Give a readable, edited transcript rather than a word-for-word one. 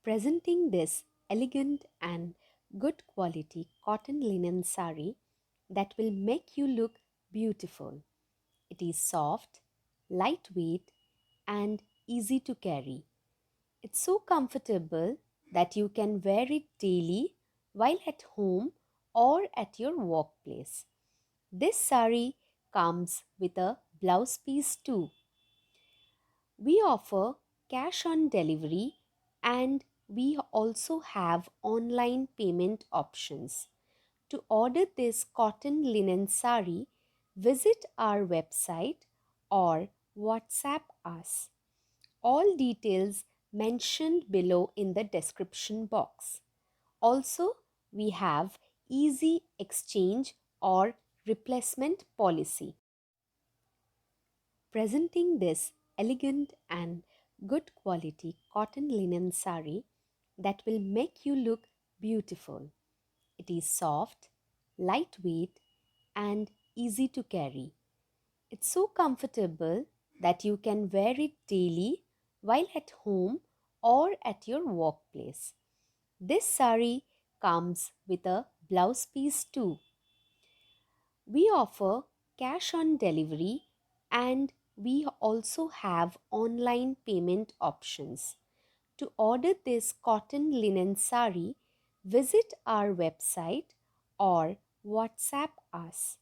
Presenting this elegant and good quality cotton linen sari that will make you look beautiful. It is soft, lightweight, and easy to carry. It's so comfortable that you can wear it daily while at home or at your workplace. This sari comes with a blouse piece too. We offer cash on delivery and we also have online payment options. To order this cotton linen sari, visit our website or WhatsApp us. All details mentioned below in the description box. Also, we have easy exchange or replacement policy. Presenting this elegant and good quality cotton linen sari that will make you look beautiful. It is soft, lightweight, and easy to carry. It's so comfortable that you can wear it daily while at home or at your workplace. This sari comes with a blouse piece too. We offer cash on delivery and we also have online payment options. To order this cotton linen sari, visit our website or WhatsApp us.